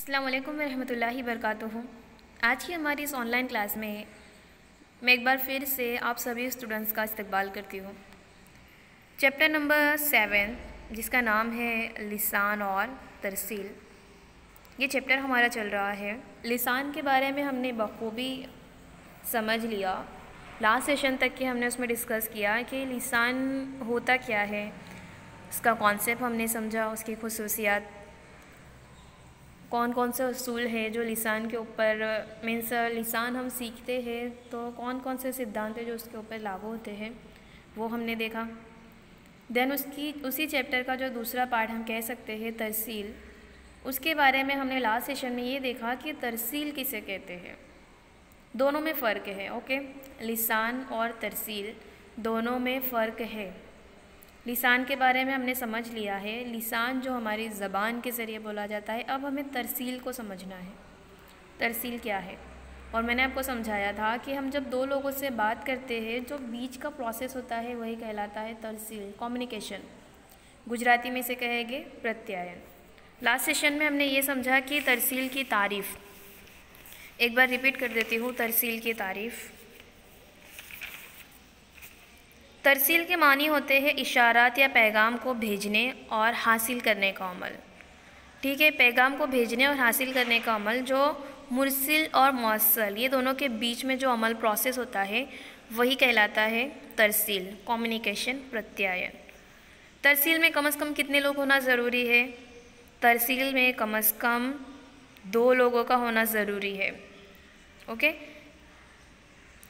अस्सलाम वालेकुम रहमतुल्लाहि बरकातुहू। आज की हमारी इस ऑनलाइन क्लास में मैं एक बार फिर से आप सभी स्टूडेंट्स का इस्तकबाल करती हूँ। चैप्टर नंबर 7 जिसका नाम है लिसान और तरसील, ये चैप्टर हमारा चल रहा है। लिसान के बारे में हमने बखूबी समझ लिया। लास्ट सेशन तक के हमने उसमें डिस्कस किया कि लिसान होता क्या है, इसका कॉन्सेप्ट हमने समझा, उसकी खुसूसियात, कौन कौन से उसूल हैं जो लिसान के ऊपर मीन्स लिसान हम सीखते हैं तो कौन कौन से सिद्धांत हैं जो उसके ऊपर लागू होते हैं, वो हमने देखा। देन उसी चैप्टर का जो दूसरा पार्ट हम कह सकते हैं तरसील, उसके बारे में हमने लास्ट सेशन में ये देखा कि तरसील किसे कहते हैं। दोनों में फ़र्क है। ओके, लिसान और तरसील दोनों में फ़र्क है। लिसान के बारे में हमने समझ लिया है, लिसान जो हमारी ज़बान के ज़रिए बोला जाता है। अब हमें तरसील को समझना है, तरसील क्या है। और मैंने आपको समझाया था कि हम जब दो लोगों से बात करते हैं, जो बीच का प्रोसेस होता है वही कहलाता है तरसील, कम्युनिकेशन। गुजराती में से कहेंगे प्रत्यायन। लास्ट सेशन में हमने ये समझा कि तरसील की तारीफ़, एक बार रिपीट कर देती हूँ। तरसील की तारीफ़, तरसील के मानी होते हैं इशारात या पैगाम को भेजने और हासिल करने का अमल। ठीक है, पैगाम को भेजने और हासिल करने का अमल, जो मुरसिल और मौसल ये दोनों के बीच में जो अमल प्रोसेस होता है वही कहलाता है तरसील, कम्युनिकेशन, प्रत्यायन। तरसील में कम से कम कितने लोग होना ज़रूरी है? तरसील में कम से कम 2 लोगों का होना ज़रूरी है। ओके,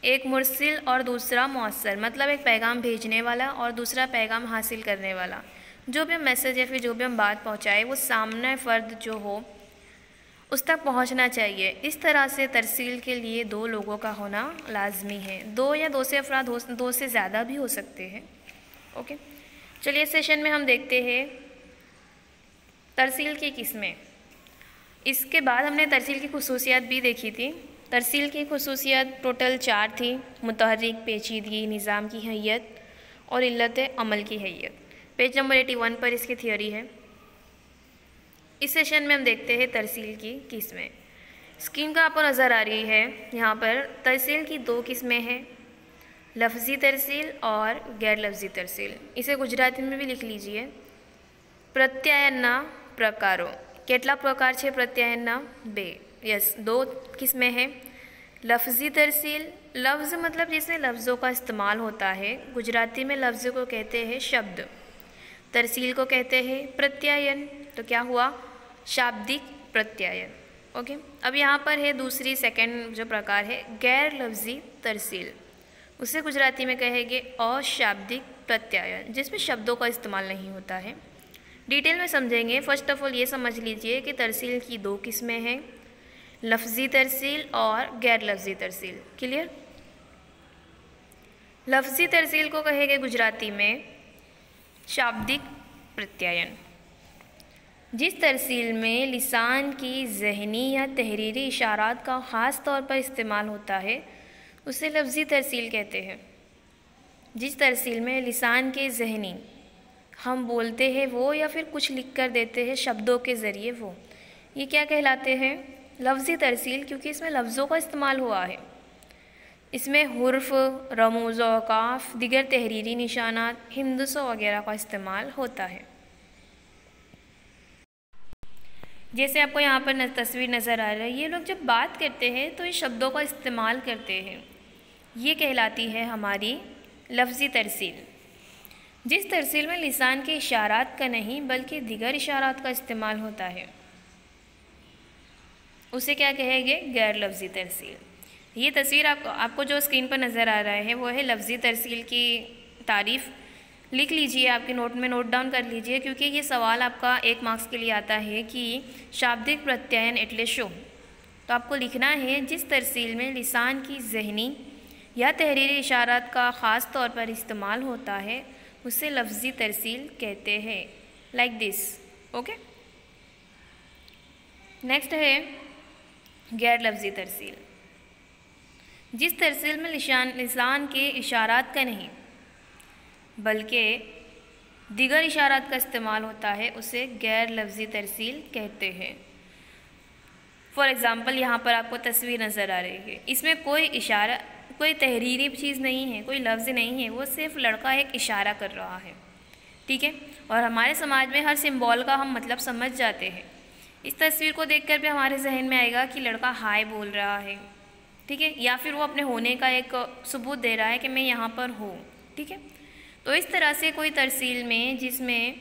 एक मुरसिल और दूसरा मौसल, मतलब एक पैगाम भेजने वाला और दूसरा पैगाम हासिल करने वाला। जो भी हम मैसेज या फिर जो भी हम बात पहुंचाए वो सामने फ़र्द जो हो उस तक पहुंचना चाहिए। इस तरह से तरसील के लिए 2 लोगों का होना लाजमी है। 2 या 2 से अफराद 2 से ज़्यादा भी हो सकते हैं। ओके, चलिए सेशन में हम देखते हैं तरसील की किस्में। इसके बाद हमने तरसील की खुसूसियात भी देखी थी। तरसील की खुसूसियात टोटल 4 थी: मुतहर्रिक, पेचीदगी, निज़ाम की हैयत और इल्लत अमल की हैयत। पेज नंबर 81 पर इसकी थियोरी है। इस सेशन में हम देखते हैं तरसील की किस्में। स्क्रीन का आपको नज़र आ रही है यहाँ पर। तरसील की 2 किस्में हैं, लफ्ज़ी तरसील और गैर लफ्ज़ी तरसील। इसे गुजराती में भी लिख लीजिए। प्रत्यायनना प्रकारो, કેટલા પ્રકાર છે પ્રત્યાયનના? 2। यस, 2 किस्में हैं। लफ्ज़ी तरसील, लफ्ज़ मतलब जिसमें लफ्ज़ों का इस्तेमाल होता है। गुजराती में लफ्ज़ को कहते हैं शब्द, तरसील को कहते हैं प्रत्यायन। तो क्या हुआ? शाब्दिक प्रत्यायन। ओके, अब यहाँ पर है दूसरी सेकंड जो प्रकार है गैर लफ्ज़ी तरसील। उसे गुजराती में कहेंगे अशाब्दिक प्रत्यायन, जिसमें शब्दों का इस्तेमाल नहीं होता है। डिटेल में समझेंगे। फर्स्ट ऑफ ऑल ये समझ लीजिए कि तरसील की 2 किस्में हैं, लफ्ज़ी तरसील और गैर लफ्ज़ी तरसील। क्लियर? लफ्ज़ी तरसील को कहेंगे गुजराती में शाब्दिक प्रत्यायन। जिस तरसील में लिसान की ज़हनी या तहरीरी इशारात का ख़ास तौर पर इस्तेमाल होता है उसे लफ्ज़ी तरसील कहते हैं। जिस तरसील में लिसान के ज़हनी, हम बोलते हैं वो या फिर कुछ लिख कर देते हैं शब्दों के ज़रिए, वो ये क्या कहलाते हैं? लफ्ज़ी तरसील, क्योंकि इसमें लफ्ज़ों का इस्तेमाल हुआ है। इसमें हुर्फ, रमूज़, औकाफ, दिगर तहरीरी निशानात, हिंदसों वगैरह का इस्तेमाल होता है। जैसे आपको यहाँ पर तस्वीर नज़र आ रही है, ये लोग जब बात करते हैं तो ये शब्दों का इस्तेमाल करते हैं, ये कहलाती है हमारी लफ्ज़ी तरसील। जिस तरसील में लिसान के इशारात का नहीं बल्कि दिगर इशारात का इस्तेमाल होता है उसे क्या कहेंगे? गैर लफ्ज़ी तरसील। ये तस्वीर आपको जो स्क्रीन पर नज़र आ रहा है वो है लफ्ज़ी तरसील की तारीफ़। लिख लीजिए, आपके नोट में नोट डाउन कर लीजिए, क्योंकि ये सवाल आपका 1 मार्क्स के लिए आता है कि शाब्दिक प्रत्यायन एटले शो। तो आपको लिखना है जिस तरसील में लिसान की ज़हनी या तहरीरी इशारात का ख़ास तौर पर इस्तेमाल होता है उसे लफ्ज़ी तरसील कहते हैं, लाइक दिस। ओके, नेक्स्ट है गैर लफ्ज़ी तरसील। जिस तरसील में लिसान के इशारात का नहीं बल्कि दिगर इशारात का इस्तेमाल होता है उसे गैर लफ्ज़ी तरसील कहते हैं। फॉर एग्ज़ाम्पल यहाँ पर आपको तस्वीर नज़र आ रही है, इसमें कोई इशारा, कोई तहरीरी चीज़ नहीं है, कोई लफ्ज़ नहीं है, वो सिर्फ लड़का एक इशारा कर रहा है, ठीक है। और हमारे समाज में हर सिंबल का हम मतलब समझ जाते हैं। इस तस्वीर को देखकर भी हमारे जहन में आएगा कि लड़का हाय बोल रहा है, ठीक है, या फिर वो अपने होने का एक सबूत दे रहा है कि मैं यहाँ पर हूँ, ठीक है। तो इस तरह से कोई तरसील में जिसमें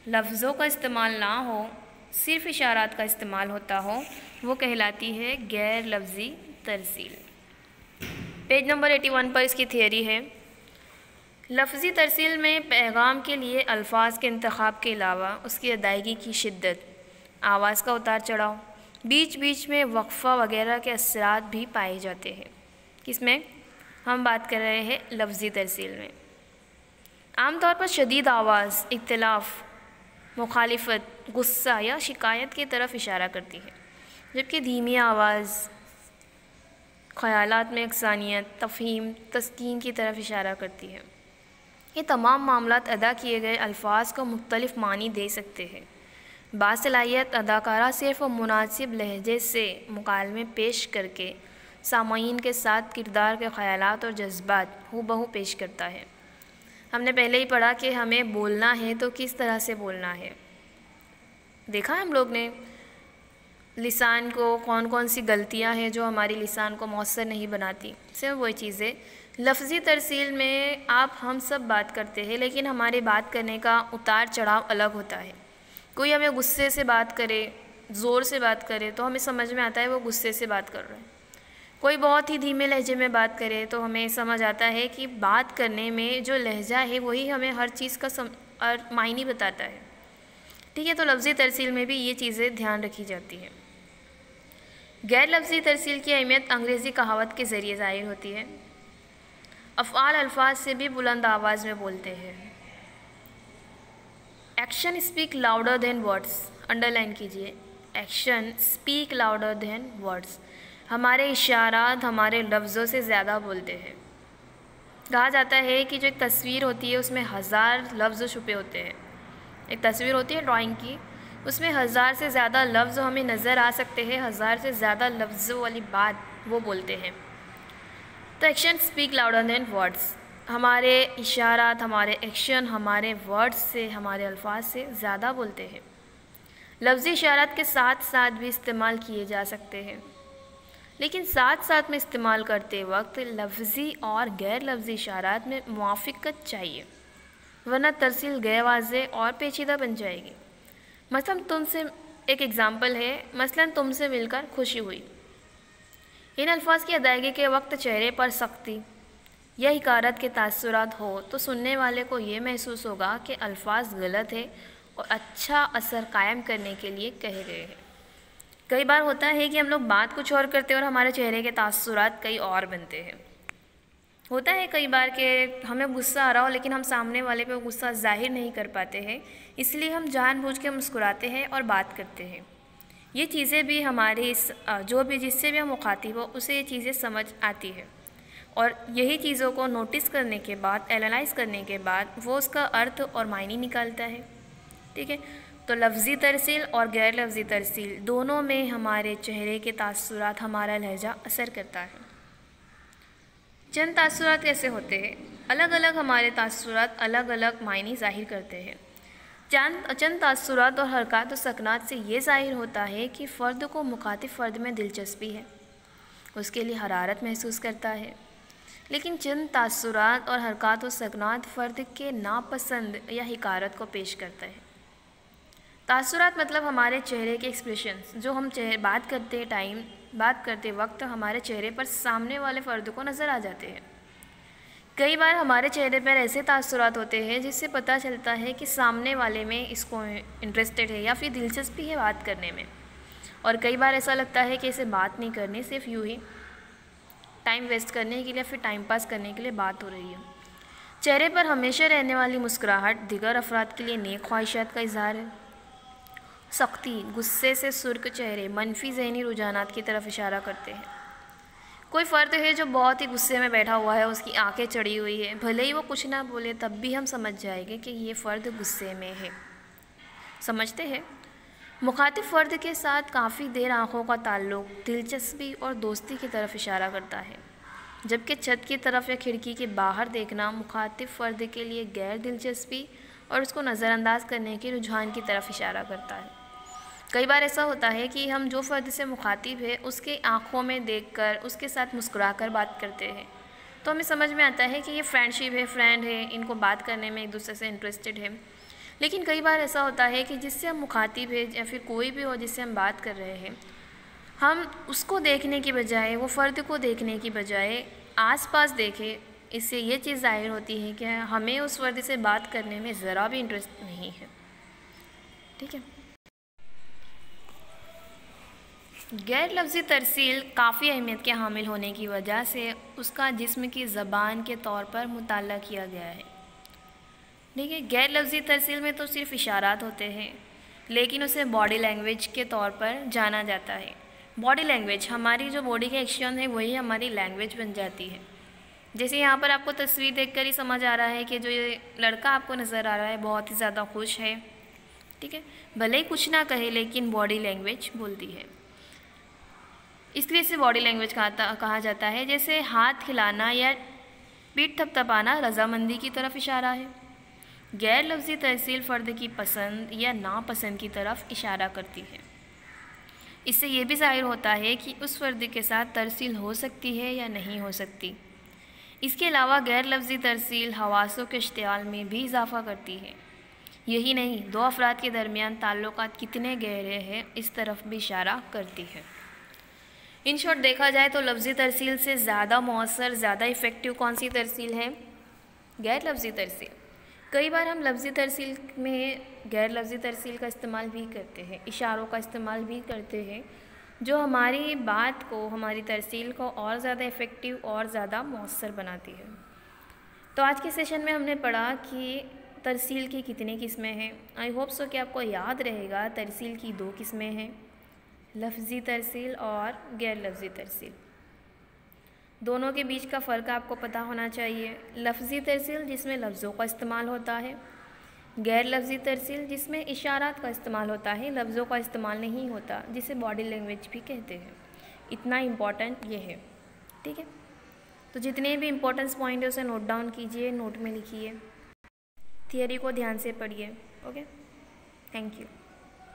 लफ्ज़ों का इस्तेमाल ना हो, सिर्फ इशारात का इस्तेमाल होता हो, वो कहलाती है गैर लफ्ज़ी तरसील। पेज नंबर 81 पर इसकी थियरी है। लफ्ज़ी तरसील में पैगाम के लिए अल्फाज के इंतखाब के अलावा उसकी अदायगी की शिद्दत, आवाज़ का उतार चढ़ाव, बीच बीच में वक्फ़ा वगैरह के असरात भी पाए जाते हैं। किसमें हम बात कर रहे हैं? लफ्ज़ी तरसील में। आमतौर पर शदीद आवाज़ इख्तिलाफ, मुखालिफत, गुस्सा या शिकायत की तरफ इशारा करती है, जबकि धीमी आवाज़ ख़यालात में यकसानियत, तफ़हीम, तस्कीन की तरफ इशारा करती है। ये तमाम मामलात अदा किए गए अल्फाज को मुख्तलिफ़ मानी दे सकते हैं। बासलाहियत अदाकारा सिर्फ मुनासिब लहजे से मुकालमे पेश करके सामईन के साथ किरदार के ख़यालात और जज्बात हूबहू पेश करता है। हमने पहले ही पढ़ा कि हमें बोलना है तो किस तरह से बोलना है। देखा हम लोग ने लिसान को कौन कौन सी गलतियां हैं जो हमारी लिसान को मौसर नहीं बनाती। सिर्फ वही चीज़ें लफ्ज़ी तरसील में आप हम सब बात करते हैं, लेकिन हमारे बात करने का उतार चढ़ाव अलग होता है। कोई हमें गुस्से से बात करे, ज़ोर से बात करे तो हमें समझ में आता है वो गुस्से से बात कर रहा है। कोई बहुत ही धीमे लहजे में बात करे तो हमें समझ आता है कि बात करने में जो लहजा है वही हमें हर चीज़ का मायने बताता है, ठीक है। तो लफ्ज़ी तरसील में भी ये चीज़ें ध्यान रखी जाती हैं। गैर लफ्ज़ी तरसील की अहमियत अंग्रेज़ी कहावत के ज़रिए ज़ाहिर होती है। अफ़आल अल्फाज से भी बुलंद आवाज़ में बोलते हैं। Action speak louder than words, underline कीजिए, action speak louder than words. हमारे इशारात हमारे लफ्ज़ों से ज़्यादा बोलते हैं। कहा जाता है कि जो एक तस्वीर होती है उसमें 1000 लफ्ज़ छुपे होते हैं। एक तस्वीर होती है ड्राइंग की, उसमें 1000 से ज़्यादा लफ्ज़ हमें नज़र आ सकते हैं। 1000 से ज़्यादा लफ्ज़ों वाली बात वो बोलते हैं। तो action speak louder than words, हमारे इशारात, हमारे एक्शन, हमारे वर्ड्स से, हमारे अल्फाज से ज़्यादा बोलते हैं। लफ्ज़ी इशारात के साथ साथ भी इस्तेमाल किए जा सकते हैं, लेकिन साथ साथ में इस्तेमाल करते वक्त लफ्ज़ी और गैर लफ्ज़ी इशारात में मुआफ़िक़त चाहिए, वरना तरसील गैर वाज़ेह और पेचीदा बन जाएगी। मसलन तुमसे एक एग्ज़ाम्पल है, मसलन तुमसे मिलकर खुशी हुई। इन अल्फाज की अदायगी के वक्त चेहरे पर सख्ती या हिकारत के तासुरात हो तो सुनने वाले को ये महसूस होगा कि अल्फाज गलत है और अच्छा असर कायम करने के लिए कहे गए हैं। कई बार होता है कि हम लोग बात कुछ और करते हैं और हमारे चेहरे के तासुरात कई और बनते हैं। होता है कई बार कि हमें गुस्सा आ रहा हो लेकिन हम सामने वाले पे गुस्सा जाहिर नहीं कर पाते हैं, इसलिए हम जानबूझ के मुस्कुराते हैं और बात करते हैं। ये चीज़ें भी हमारे जो भी जिससे भी हम मुखातिब हो उसे ये चीज़ें समझ आती है, और यही चीज़ों को नोटिस करने के बाद, एनालाइज करने के बाद वो उसका अर्थ और मायने निकालता है, ठीक है। तो लफ्ज़ी तरसील और गैर लफ्ज़ी तरसील दोनों में हमारे चेहरे के तासुरात, हमारा लहजा असर करता है। चंद तासुरात कैसे होते हैं? अलग अलग हमारे तासुरात अलग अलग मायने ज़ाहिर करते हैं। चंद तासुरात और हरकत और सकनात से ये ज़ाहिर होता है कि फ़र्द को मुखातिब फ़र्द में दिलचस्पी है, उसके लिए हरारत महसूस करता है। लेकिन चंद तासुरात और हरकत और सकनात फ़र्द के नापसंद या हिकारत को पेश करता है। तासुरात मतलब हमारे चेहरे के एक्सप्रेशंस, जो हम बात करते वक्त हमारे चेहरे पर सामने वाले फ़र्द को नज़र आ जाते हैं। कई बार हमारे चेहरे पर ऐसे तासुरात होते हैं जिससे पता चलता है कि सामने वाले में इसको इंटरेस्टेड है या फिर दिलचस्पी है बात करने में, और कई बार ऐसा लगता है कि इसे बात नहीं करनी, सिर्फ यूँ ही टाइम वेस्ट करने के लिए, फिर टाइम पास करने के लिए बात हो रही है। चेहरे पर हमेशा रहने वाली मुस्कुराहट दिगर अफराद के लिए नेक ख्वाहिशात का इजहार है। सख्ती, गुस्से से सुर्ख चेहरे मनफी ज़हनी रुझानात की तरफ इशारा करते हैं। कोई फ़र्द है जो बहुत ही गुस्से में बैठा हुआ है, उसकी आंखें चढ़ी हुई है, भले ही वो कुछ ना बोले तब भी हम समझ जाएंगे कि ये फ़र्द गुस्से में है। समझते हैं? मुखातिब फ़र्द के साथ काफ़ी देर आँखों का ताल्लुक़ दिलचस्पी और दोस्ती की तरफ इशारा करता है, जबकि छत की तरफ या खिड़की के बाहर देखना मुखातिब फ़र्द के लिए गैर दिलचस्पी और उसको नज़रअंदाज करने के रुझान की तरफ इशारा करता है। कई बार ऐसा होता है कि हम जो फ़र्द से मुखातिब है उसके आँखों में देखकर उसके साथ मुस्कुराकर बात करते हैं, तो हमें समझ में आता है कि ये फ्रेंडशिप है, फ्रेंड है, इनको बात करने में एक दूसरे से इंटरेस्टेड है। लेकिन कई बार ऐसा होता है कि जिससे हम मुखातिब है या फिर कोई भी हो जिससे हम बात कर रहे हैं, हम उसको देखने की बजाय, वो फ़र्द को देखने की बजाय आसपास देखें, इससे ये चीज़ ज़ाहिर होती है कि हमें उस फ़र्द से बात करने में ज़रा भी इंटरेस्ट नहीं है। ठीक है। गैर लफ्ज़ी तरसील काफ़ी अहमियत के हामिल होने की वजह से उसका जिस्म की ज़बान के तौर पर मुताला किया गया है। ठीक है। गैर लफ्ज़ी तरसील में तो सिर्फ इशारात होते हैं, लेकिन उसे बॉडी लैंग्वेज के तौर पर जाना जाता है। बॉडी लैंग्वेज, हमारी जो बॉडी के एक्शन है वही हमारी लैंग्वेज बन जाती है। जैसे यहाँ पर आपको तस्वीर देखकर ही समझ आ रहा है कि जो ये लड़का आपको नज़र आ रहा है बहुत ही ज़्यादा खुश है। ठीक है। भले ही कुछ ना कहे लेकिन बॉडी लैंग्वेज बोलती है, इसलिए इसे बॉडी लैंग्वेज कहा जाता है। जैसे हाथ हिलाना या पीठ थपथपाना रज़ामंदी की तरफ इशारा है। गैर लफ्ज़ी तरसील फ़र्द की पसंद या नापसंद की तरफ इशारा करती है। इससे ये भी ज़ाहिर होता है कि उस फ़र्द के साथ तरसील हो सकती है या नहीं हो सकती। इसके अलावा गैर लफ्ज़ी तरसील हवासों के इश्तिआल में भी इजाफ़ा करती है। यही नहीं, दो अफराद के दरमियान ताल्लुकात कितने गहरे हैं इस तरफ भी इशारा करती है। इन शॉर्ट देखा जाए तो लफ्ज़ी तरसील से ज़्यादा मौसर, ज़्यादा इफ़ेक्टिव कौन सी तरसील है? गैर लफ्ज़ी तरसील। कई बार हम लफ्ज़ी तरसील में गैर लफ्ज़ी तरसील का इस्तेमाल भी करते हैं, इशारों का इस्तेमाल भी करते हैं, जो हमारी बात को, हमारी तरसील को और ज़्यादा इफ़ेक्टिव और ज़्यादा मौसर बनाती है। तो आज के सेशन में हमने पढ़ा कि तरसील की कितनी किस्में हैं। आई होप सो कि आपको याद रहेगा तरसील की 2 किस्में हैं, लफ्ज़ी तरसील और गैर लफ्ज़ी तरसील। दोनों के बीच का फ़र्क आपको पता होना चाहिए। लफ्ज़ी तरसील जिसमें लफ्ज़ों का इस्तेमाल होता है, गैर लफ्ज़ी तरसील जिसमें इशारात का इस्तेमाल होता है, लफ्ज़ों का इस्तेमाल नहीं होता, जिसे बॉडी लैंग्वेज भी कहते हैं। इतना इम्पॉर्टेंट ये है। ठीक है। तो जितने भी इम्पोर्टेंस पॉइंट है उसे नोट डाउन कीजिए, नोट में लिखिए, थियरी को ध्यान से पढ़िए। Okay, thank you.